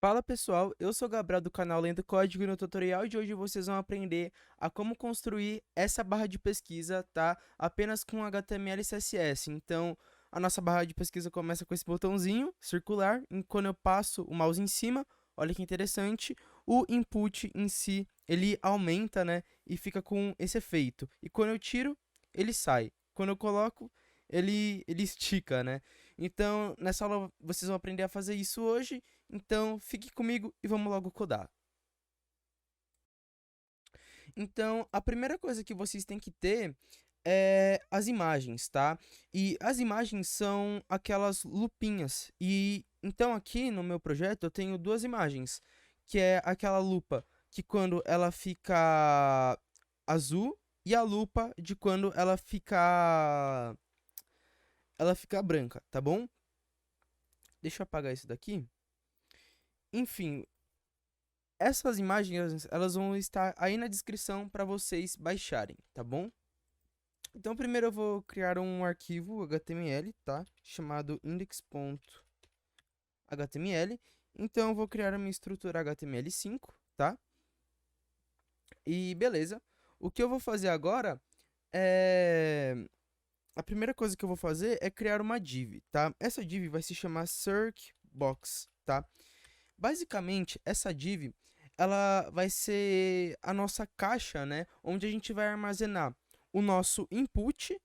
Fala pessoal, eu sou o Gabriel do canal Lendo Código e no tutorial de hoje vocês vão aprender a como construir essa barra de pesquisa, tá? Apenas com HTML e CSS. Então, a nossa barra de pesquisa começa com esse botãozinho circular, e quando eu passo o mouse em cima, olha que interessante, o input em si, ele aumenta, né? E fica com esse efeito. E quando eu tiro, ele sai. Quando eu coloco, ele estica, né? Então, nessa aula vocês vão aprender a fazer isso hoje. Então, fique comigo e vamos logo codar. Então, a primeira coisa que vocês têm que ter é as imagens, tá? E as imagens são aquelas lupinhas. E então aqui no meu projeto eu tenho duas imagens, que é aquela lupa que quando ela fica azul e a lupa de quando ela fica branca, tá bom? Deixa eu apagar isso daqui. Enfim, essas imagens, elas vão estar aí na descrição para vocês baixarem, tá bom? Então, primeiro eu vou criar um arquivo HTML, tá? Chamado index.html. Então, eu vou criar uma estrutura HTML5, tá? E beleza. O que eu vou fazer agora é... A primeira coisa que eu vou fazer é criar uma div, tá? Essa div vai se chamar searchbox, tá? Basicamente, essa div, ela vai ser a nossa caixa, né? Onde a gente vai armazenar o nosso input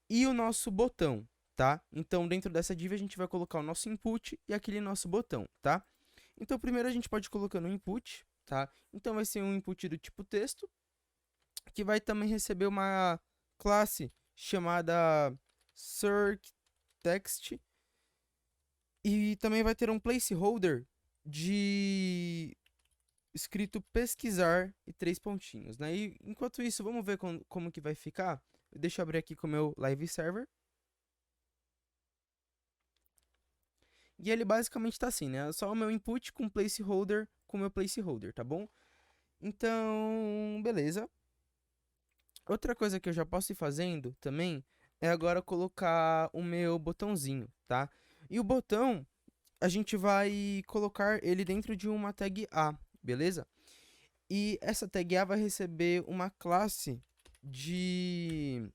e o nosso botão, tá? Então, dentro dessa div, a gente vai colocar o nosso input e aquele nosso botão, tá? Então, primeiro a gente pode colocar no input, tá? Então, vai ser um input do tipo texto, que vai também receber uma classe chamada searchText, e também vai ter um placeholder de escrito pesquisar e 3 pontinhos, né? E enquanto isso, vamos ver como que vai ficar. Deixa eu abrir aqui com o meu live server. E ele basicamente tá assim, né? Só o meu input com placeholder com o meu placeholder, tá bom? Então, beleza. Outra coisa que eu já posso ir fazendo também é agora colocar o meu botãozinho, tá? E o botão, a gente vai colocar ele dentro de uma tag A, beleza? E essa tag A vai receber uma classe de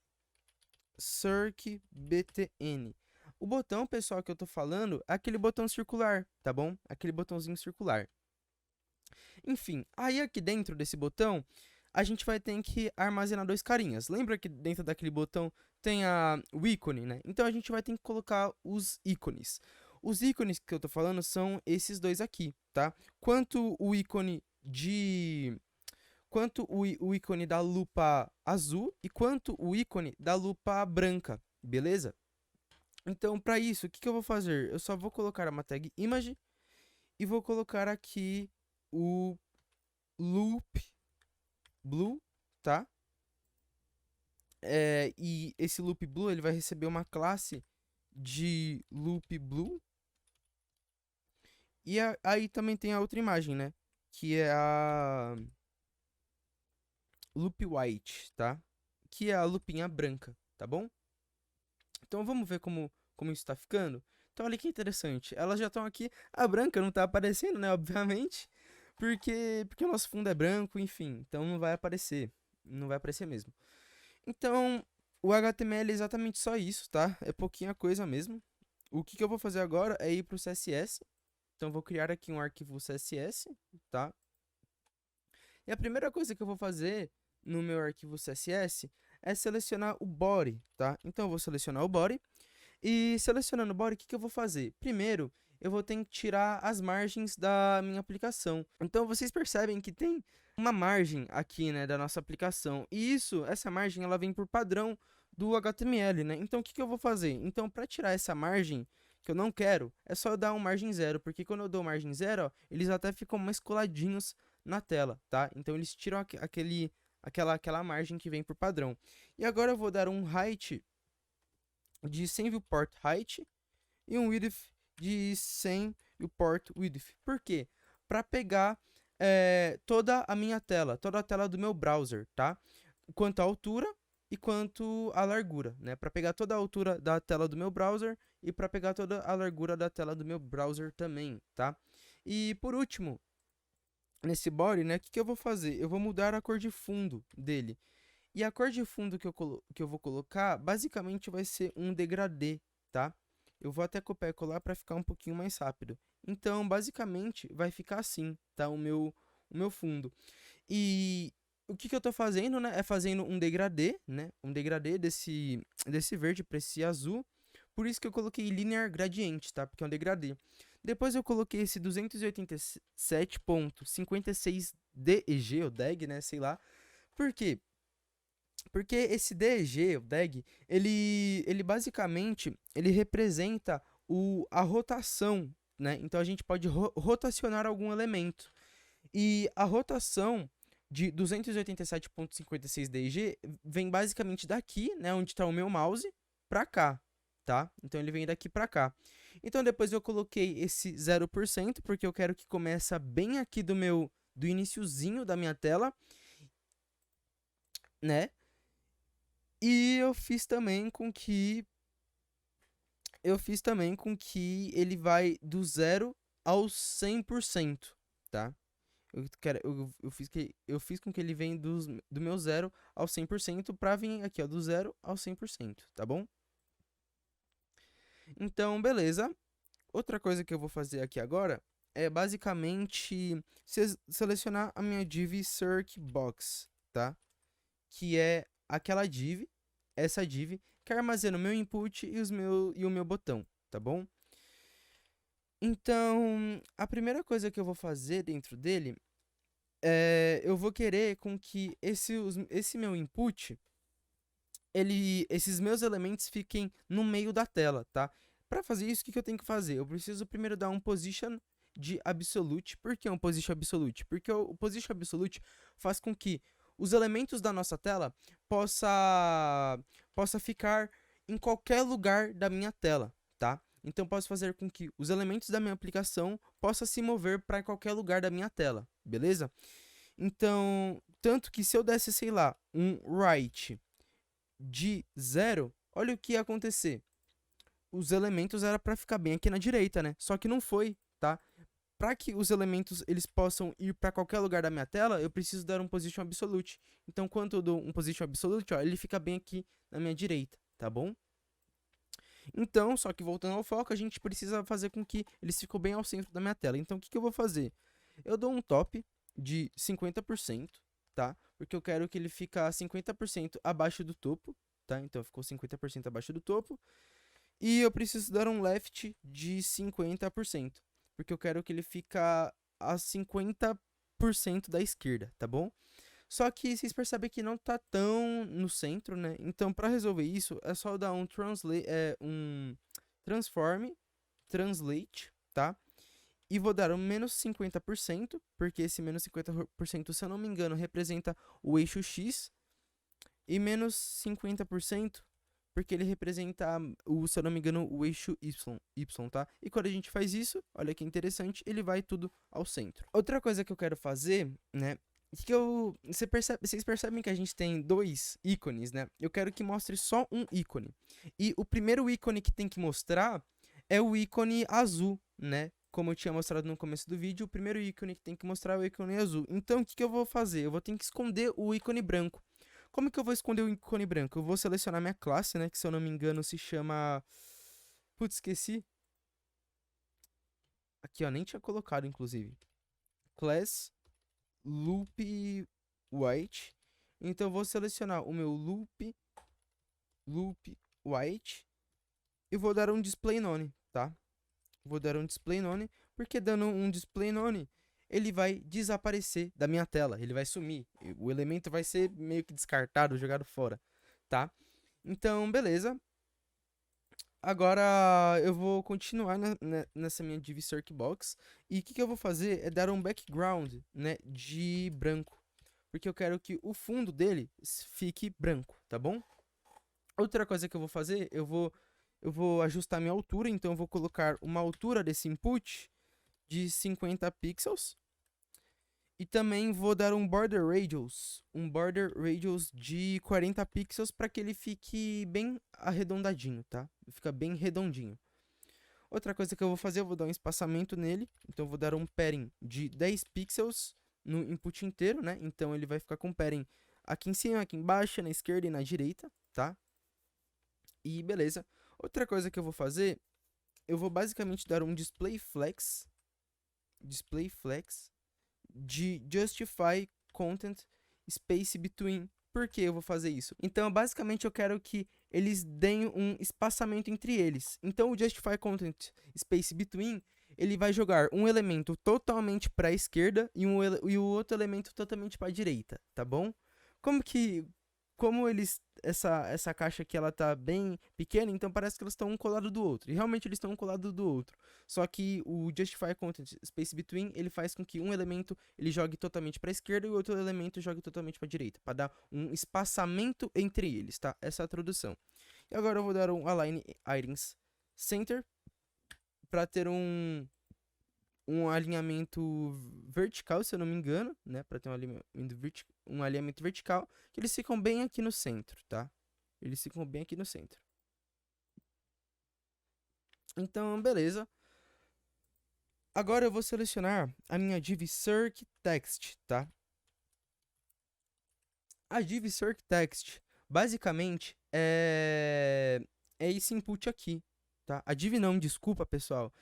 circbtn. O botão, pessoal, que eu tô falando é aquele botão circular, tá bom? Aquele botãozinho circular. Enfim, aí aqui dentro desse botão, a gente vai ter que armazenar dois carinhas. Lembra que dentro daquele botão tem o ícone, né? Então a gente vai ter que colocar os ícones. Os ícones que eu tô falando são esses dois aqui, tá? Quanto o ícone de quanto o ícone da lupa azul e quanto o ícone da lupa branca, beleza? Então, para isso, o que eu vou fazer? Eu só vou colocar uma tag image e vou colocar aqui o loop blue, tá? E esse loop blue ele vai receber uma classe de loop blue. E aí também tem a outra imagem, né? Que é a loop white, tá? Que é a lupinha branca, tá bom? Então vamos ver como isso tá ficando. Então olha que interessante. Elas já estão aqui. A branca não tá aparecendo, né? Obviamente. Porque o nosso fundo é branco, enfim. Então não vai aparecer. Não vai aparecer mesmo. Então, o HTML é exatamente só isso, tá? É pouquinha coisa mesmo. O que eu vou fazer agora é ir pro CSS. Então vou criar aqui um arquivo CSS, tá? E a primeira coisa que eu vou fazer no meu arquivo CSS é selecionar o body, tá? Então eu vou selecionar o body. E selecionando o body, o que eu vou fazer? Primeiro, eu vou ter que tirar as margens da minha aplicação. Então vocês percebem que tem uma margem aqui, né, da nossa aplicação. E essa margem, ela vem por padrão do HTML, né? Então o que eu vou fazer? Então para tirar essa margem que eu não quero, é só eu dar um margem zero, porque quando eu dou margem zero, ó, eles até ficam mais coladinhos na tela, tá? Então eles tiram aquela margem que vem por padrão. E agora eu vou dar um height de 100 viewport height e um width de 100 viewport width. Por quê? Para pegar toda a minha tela, toda a tela do meu browser, tá? Quanto à altura e quanto à largura, né? Para pegar toda a altura da tela do meu browser e para pegar toda a largura da tela do meu browser também, tá? E por último, nesse body, né, o que eu vou fazer? Eu vou mudar a cor de fundo dele. E a cor de fundo que eu vou colocar, basicamente vai ser um degradê, tá? Eu vou até copiar e colar para ficar um pouquinho mais rápido. Então, basicamente, vai ficar assim, tá? O meu fundo. E o que eu tô fazendo, né? É fazendo um degradê, né? Um degradê desse verde para esse azul. Por isso que eu coloquei Linear Gradient, tá? Porque é um degradê. Depois eu coloquei esse 287.56 DEG, ou DEG, né? Sei lá. Por quê? Porque esse DEG, o DEG, ele basicamente ele representa a rotação, né? Então a gente pode rotacionar algum elemento. E a rotação de 287.56 DG vem basicamente daqui, né, onde está o meu mouse, para cá, tá? Então ele vem daqui para cá. Então depois eu coloquei esse 0%, porque eu quero que começa bem aqui do iniciozinho da minha tela, né? E eu fiz também com que ele vai do 0 ao 100%, tá? Eu fiz com que ele venha do meu 0 ao 100% para vir aqui, ó, do 0 ao 100%, tá bom? Então, beleza. Outra coisa que eu vou fazer aqui agora é basicamente selecionar a minha div Circ Box, tá? Que é aquela div, essa div, que armazena o meu input e o meu botão, tá bom? Então, a primeira coisa que eu vou fazer dentro dele eu vou querer com que esse meu input, esses meus elementos fiquem no meio da tela, tá? Para fazer isso, o que eu tenho que fazer? Eu preciso primeiro dar um position de absolute. Por que um position absolute? Porque o position absolute faz com que os elementos da nossa tela possa ficar em qualquer lugar da minha tela, tá? Então posso fazer com que os elementos da minha aplicação possam se mover para qualquer lugar da minha tela, beleza? Então, tanto que se eu desse, sei lá, um right de 0, olha o que ia acontecer. Os elementos era para ficar bem aqui na direita, né? Só que não foi, tá? Para que os elementos eles possam ir para qualquer lugar da minha tela, eu preciso dar um position absolute. Então, quando eu dou um position absolute, ó, ele fica bem aqui na minha direita, tá bom? Então, só que voltando ao foco, a gente precisa fazer com que eles fiquem bem ao centro da minha tela. Então, o que eu vou fazer? Eu dou um top de 50%, tá? Porque eu quero que ele fique 50% abaixo do topo, tá? Então, ficou 50% abaixo do topo. E eu preciso dar um left de 50%, porque eu quero que ele fique a 50% da esquerda, tá bom? Só que vocês percebem que não tá tão no centro, né? Então, para resolver isso, é só dar um transform, translate, tá? E vou dar um menos 50%, porque esse menos 50%, se eu não me engano, representa o eixo X. E menos 50%, porque ele representa, se eu não me engano, o eixo Y, tá? E quando a gente faz isso, olha que interessante, ele vai tudo ao centro. Outra coisa que eu quero fazer, né? Vocês percebem que a gente tem dois ícones, né? Eu quero que mostre só um ícone. E o primeiro ícone que tem que mostrar é o ícone azul, né? Como eu tinha mostrado no começo do vídeo, o primeiro ícone que tem que mostrar é o ícone azul. Então, o que eu vou fazer? Eu vou ter que esconder o ícone branco. Como que eu vou esconder o ícone branco? Eu vou selecionar minha classe, né? Que se eu não me engano se chama... Putz, esqueci. Aqui, ó, nem tinha colocado, inclusive. Class loop white. Então eu vou selecionar o meu loop white e vou dar um display none, tá? Vou dar um display none, porque dando um display none, ele vai desaparecer da minha tela, ele vai sumir. O elemento vai ser meio que descartado, jogado fora, tá? Então, beleza. Agora eu vou continuar nessa minha div Circbox. E o que eu vou fazer é dar um background, né, de branco. Porque eu quero que o fundo dele fique branco, tá bom? Outra coisa que eu vou fazer, eu vou ajustar minha altura. Então eu vou colocar uma altura desse input de 50 pixels. E também vou dar um border radius de 40 pixels para que ele fique bem arredondadinho, tá? Fica bem redondinho. Outra coisa que eu vou fazer, eu vou dar um espaçamento nele. Então eu vou dar um padding de 10 pixels no input inteiro, né? Então ele vai ficar com padding aqui em cima, aqui embaixo, na esquerda e na direita, tá? E beleza. Outra coisa que eu vou fazer, eu vou basicamente dar um display flex de justify content space between. Por que eu vou fazer isso? Então, basicamente, eu quero que eles deem um espaçamento entre eles. Então, o justify content space between, ele vai jogar um elemento totalmente para a esquerda e o outro elemento totalmente para a direita, tá bom? Como essa caixa aqui ela tá bem pequena, então parece que elas estão um colado do outro. E realmente eles estão um colado do outro. Só que o Justify Content Space Between, ele faz com que um elemento ele jogue totalmente para a esquerda e o outro elemento jogue totalmente para a direita, para dar um espaçamento entre eles, tá? Essa é a tradução. E agora eu vou dar um Align Items Center para ter um alinhamento vertical, se eu não me engano, né? Para ter um alinhamento vertical, que eles ficam bem aqui no centro, tá? Eles ficam bem aqui no centro. Então, beleza. Agora eu vou selecionar a minha div circ text, tá? A div circ text, basicamente, é esse input aqui, tá? A div não, desculpa, pessoal.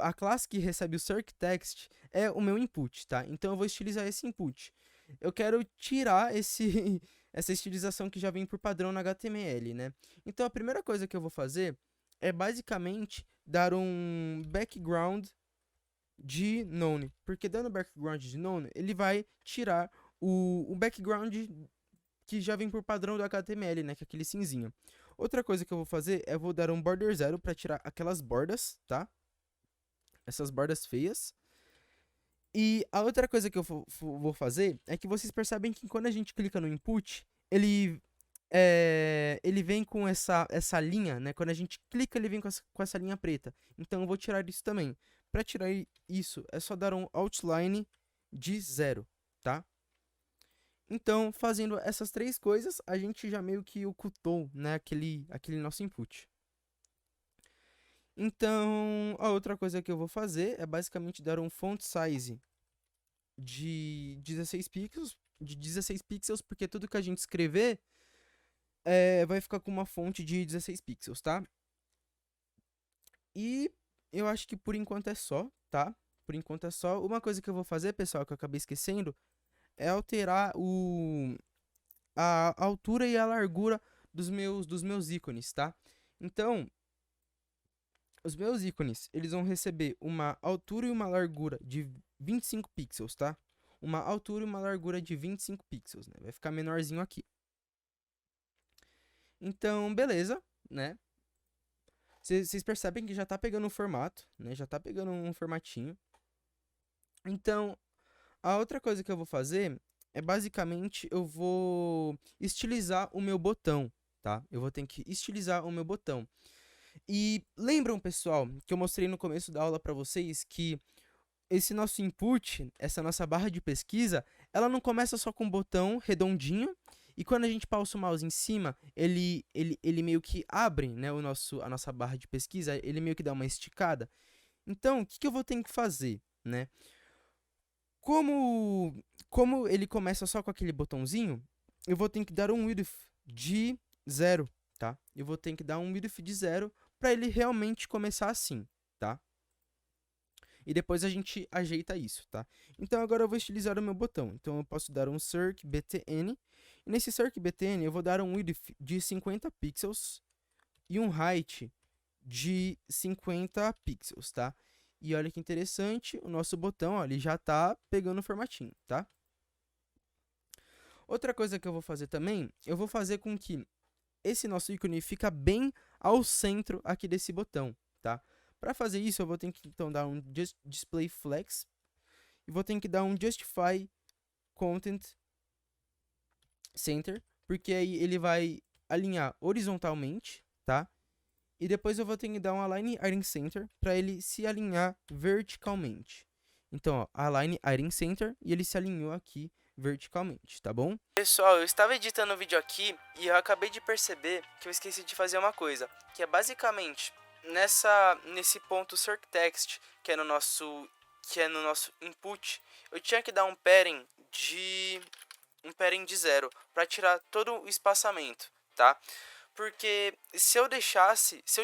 A classe que recebe o circText é o meu input, tá? Então eu vou estilizar esse input. Eu quero tirar essa estilização que já vem por padrão no HTML, né? Então a primeira coisa que eu vou fazer é basicamente dar um background de none. Porque dando background de none, ele vai tirar o background que já vem por padrão do HTML, né? Que é aquele cinzinho. Outra coisa que eu vou fazer é vou dar um border zero para tirar aquelas bordas, tá? Essas bordas feias. E a outra coisa que eu vou fazer é que vocês percebem que quando a gente clica no input, ele vem com essa linha, né? Quando a gente clica, ele vem com essa linha preta. Então eu vou tirar isso também. Para tirar isso, é só dar um outline de 0, tá? Então, fazendo essas três coisas, a gente já meio que ocultou, né, aquele nosso input. Então, a outra coisa que eu vou fazer é basicamente dar um font size de 16 pixels, porque tudo que a gente escrever vai ficar com uma fonte de 16 pixels, tá? E eu acho que por enquanto é só, tá? Por enquanto é só. Uma coisa que eu vou fazer, pessoal, que eu acabei esquecendo, é alterar a altura e a largura dos meus ícones, tá? Então, os meus ícones, eles vão receber uma altura e uma largura de 25 pixels, tá? Uma altura e uma largura de 25 pixels, né? Vai ficar menorzinho aqui. Então, beleza, né? Vocês percebem que já tá pegando um formato, né? Já tá pegando um formatinho. Então, a outra coisa que eu vou fazer é basicamente eu vou estilizar o meu botão, tá? Eu vou ter que estilizar o meu botão. E lembram, pessoal, que eu mostrei no começo da aula para vocês que esse nosso input, essa nossa barra de pesquisa, ela não começa só com um botão redondinho e quando a gente pausa o mouse em cima, ele meio que abre, né, a nossa barra de pesquisa, ele meio que dá uma esticada. Então, o que eu vou ter que fazer, né? Como ele começa só com aquele botãozinho, eu vou ter que dar um width de 0, tá? Eu vou ter que dar um width de 0 para ele realmente começar assim, tá? E depois a gente ajeita isso, tá? Então agora eu vou estilizar o meu botão. Então eu posso dar um circ btn. E nesse circ btn eu vou dar um width de 50 pixels e um height de 50 pixels, tá? E olha que interessante, o nosso botão, ó, ele já tá pegando o formatinho, tá? Outra coisa que eu vou fazer também, eu vou fazer com que esse nosso ícone fica bem ao centro aqui desse botão, tá? Para fazer isso, eu vou ter que então dar um display flex e vou ter que dar um justify content center, porque aí ele vai alinhar horizontalmente, tá? E depois eu vou ter que dar um align item center para ele se alinhar verticalmente. Então, ó, align item center e ele se alinhou aqui verticalmente, tá bom? Pessoal, eu estava editando o vídeo aqui e eu acabei de perceber que eu esqueci de fazer uma coisa, que é basicamente nesse ponto circText, que é no nosso input, eu tinha que dar um padding de 0 para tirar todo o espaçamento, tá? Porque se eu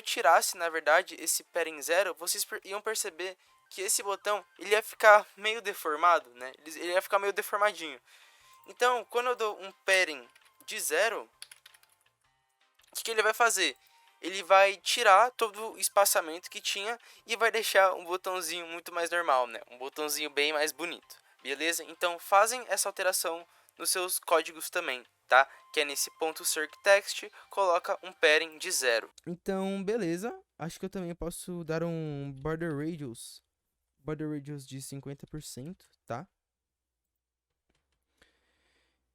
tirasse, na verdade, esse padding 0, vocês iam perceber que esse botão ele ia ficar meio deformado, né? Ele ia ficar meio deformadinho. Então, quando eu dou um padding de 0, o que ele vai fazer? Ele vai tirar todo o espaçamento que tinha e vai deixar um botãozinho muito mais normal, né? Um botãozinho bem mais bonito, beleza? Então fazem essa alteração nos seus códigos também, tá? Que é nesse ponto circText, coloca um padding de 0. Então, beleza. Acho que eu também posso dar um border radius de 50%, tá?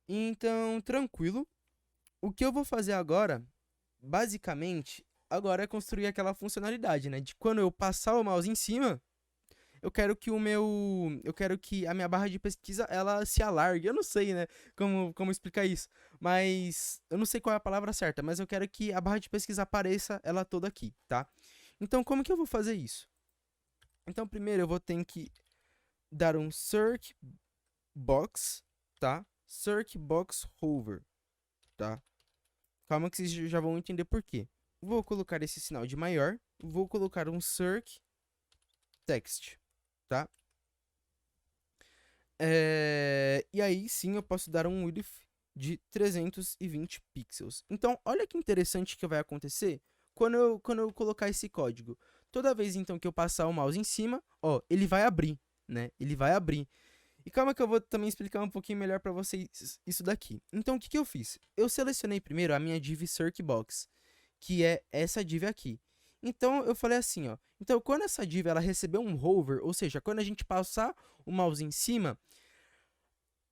Então, tranquilo. O que eu vou fazer agora, basicamente, agora é construir aquela funcionalidade, né? De quando eu passar o mouse em cima, eu quero que a minha barra de pesquisa ela se alargue. Eu não sei, né, como explicar isso, mas eu não sei qual é a palavra certa, mas eu quero que a barra de pesquisa apareça ela toda aqui, tá? Então, como que eu vou fazer isso? Então, primeiro eu vou ter que dar um circ box, tá? Circ box hover, tá? Calma que vocês já vão entender por quê. Vou colocar esse sinal de maior, vou colocar um circ text, tá? E aí sim eu posso dar um width de 320 pixels. Então, olha que interessante que vai acontecer quando eu colocar esse código. Toda vez então que eu passar o mouse em cima, ó, ele vai abrir, né? Ele vai abrir. E calma que eu vou também explicar um pouquinho melhor para vocês isso daqui. Então, o que eu fiz? Eu selecionei primeiro a minha div circbox, que é essa div aqui. Então, eu falei assim, ó. Então, quando essa div ela receber um hover, ou seja, quando a gente passar o mouse em cima,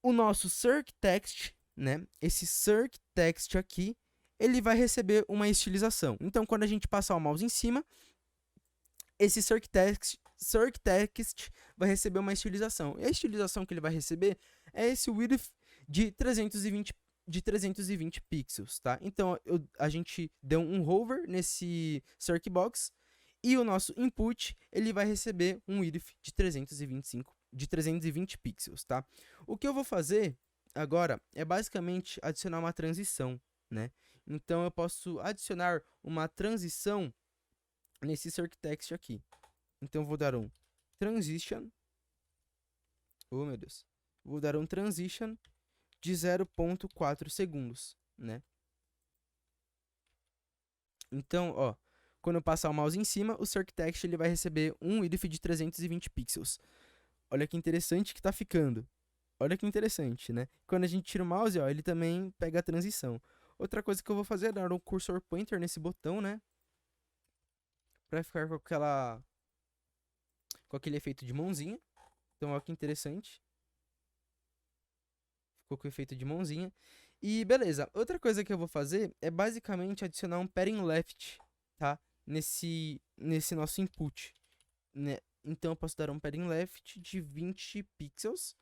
o nosso circText, né? Esse circText aqui, ele vai receber uma estilização. Então, quando a gente passar o mouse em cima, esse circText vai receber uma estilização. E a estilização que ele vai receber é esse width de 320 pixels, tá? Então, a gente deu um hover nesse circbox e o nosso input, ele vai receber um width de 320 pixels, tá? O que eu vou fazer agora é basicamente adicionar uma transição, né? Então, eu posso adicionar uma transição nesse circtext aqui. Então, eu vou dar um transition. Oh, meu Deus. Vou dar um transition de 0.4 segundos, né? Então, ó, quando eu passar o mouse em cima, o circtext ele vai receber um width de 320 pixels. Olha que interessante que tá ficando. Olha que interessante, né? Quando a gente tira o mouse, ó, ele também pega a transição. Outra coisa que eu vou fazer é dar um cursor pointer nesse botão, né? Pra ficar com aquele efeito de mãozinha. Então, olha que interessante. Ficou com o efeito de mãozinha. E beleza, outra coisa que eu vou fazer é basicamente adicionar um padding left, tá? Nesse nosso input, né? Então eu posso dar um padding left de 20 pixels,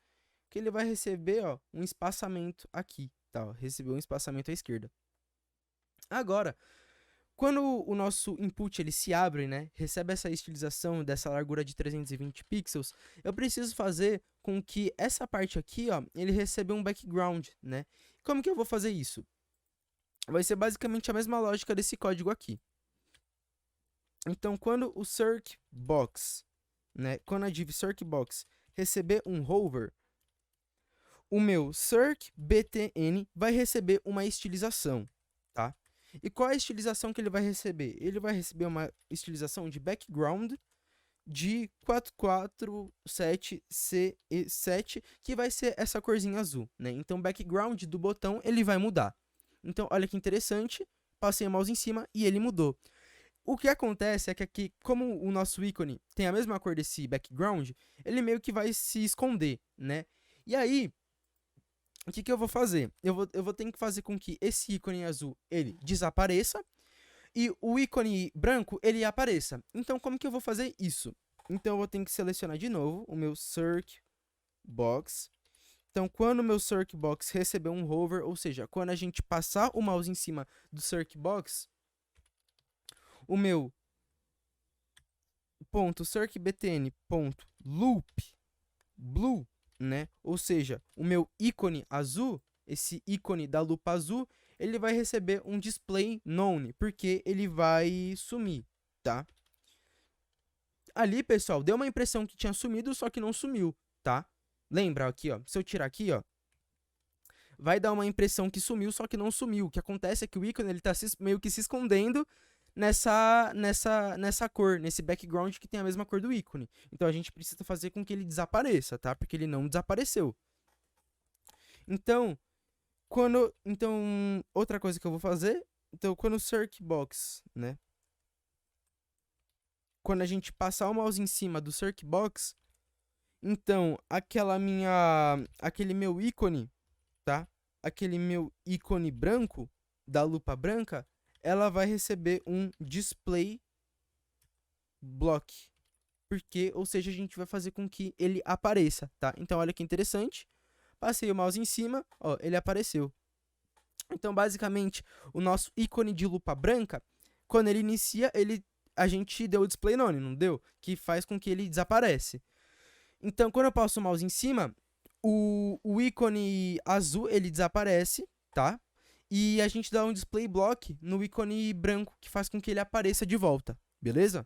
que ele vai receber, ó, um espaçamento aqui, tá? Ó, recebeu um espaçamento à esquerda. Agora, quando o nosso input ele se abre, né, recebe essa estilização dessa largura de 320 pixels, eu preciso fazer com que essa parte aqui, ó, ele receba um background, né? Como que eu vou fazer isso? Vai ser basicamente a mesma lógica desse código aqui. Então, quando o circbox, né, quando a div circbox receber um hover, o meu circbtn vai receber uma estilização, tá? E qual é a estilização que ele vai receber? Ele vai receber uma estilização de background de 447C7, que vai ser essa corzinha azul, né? Então, o background do botão, ele vai mudar. Então, olha que interessante, passei o mouse em cima e ele mudou. O que acontece é que aqui, como o nosso ícone tem a mesma cor desse background, ele meio que vai se esconder, né? E aí, o que eu vou fazer? Eu vou ter que fazer com que esse ícone azul, ele desapareça e o ícone branco, ele apareça. Então, como que eu vou fazer isso? Então, eu vou ter que selecionar de novo o meu circbox. Então, quando o meu circbox receber um hover, ou seja, quando a gente passar o mouse em cima do circbox, o meu ponto circbtn.loop blue, né? Ou seja, o meu ícone azul, esse ícone da lupa azul, ele vai receber um display none, porque ele vai sumir, tá? Ali, pessoal, deu uma impressão que tinha sumido, só que não sumiu, tá? Lembra aqui, ó, se eu tirar aqui, ó, vai dar uma impressão que sumiu, só que não sumiu. O que acontece é que o ícone ele tá meio que se escondendo nessa cor, nesse background que tem a mesma cor do ícone. Então a gente precisa fazer com que ele desapareça, tá? Porque ele não desapareceu. Então, outra coisa que eu vou fazer, então quando o Circbox, né? Quando a gente passar o mouse em cima do Circbox, então aquele meu ícone, tá? Aquele meu ícone branco da lupa branca, ela vai receber um display block. Porque, ou seja, a gente vai fazer com que ele apareça, tá? Então, olha que interessante. Passei o mouse em cima, ó, ele apareceu. Então, basicamente, o nosso ícone de lupa branca, quando ele inicia, a gente deu o display none, não deu? Que faz com que ele desaparece. Então, quando eu passo o mouse em cima, o ícone azul, ele desaparece, tá? E a gente dá um display block no ícone branco, que faz com que ele apareça de volta, beleza?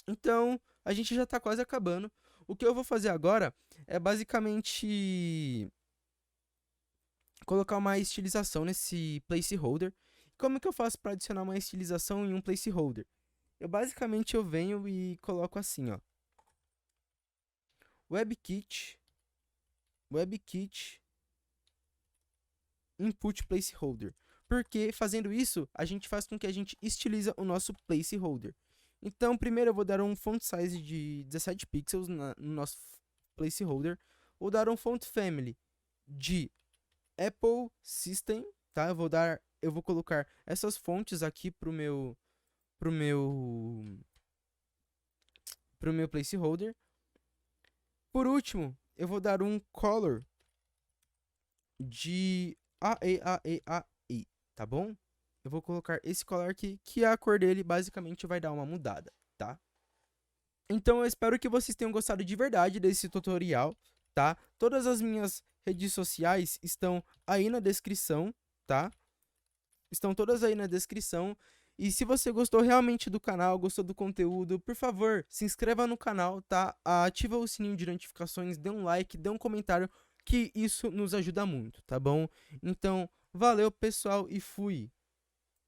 Então, a gente já tá quase acabando. O que eu vou fazer agora é basicamente colocar uma estilização nesse placeholder. Como que eu faço para adicionar uma estilização em um placeholder? Eu venho e coloco assim, ó. WebKit input placeholder. Porque fazendo isso, a gente faz com que a gente estiliza o nosso placeholder. Então, primeiro eu vou dar um font size de 17 pixels no nosso placeholder. Vou dar um font family de Apple System, tá? Eu vou colocar essas fontes aqui pro meu placeholder. Por último, eu vou dar um color de AEAEAE, tá bom? Eu vou colocar esse color aqui, que a cor dele basicamente vai dar uma mudada, tá? Então eu espero que vocês tenham gostado de verdade desse tutorial, tá? Todas as minhas redes sociais estão aí na descrição, tá? Estão todas aí na descrição. E se você gostou realmente do canal, gostou do conteúdo, por favor, se inscreva no canal, tá? Ativa o sininho de notificações, dê um like, dê um comentário, que isso nos ajuda muito, tá bom? Então, valeu pessoal e fui!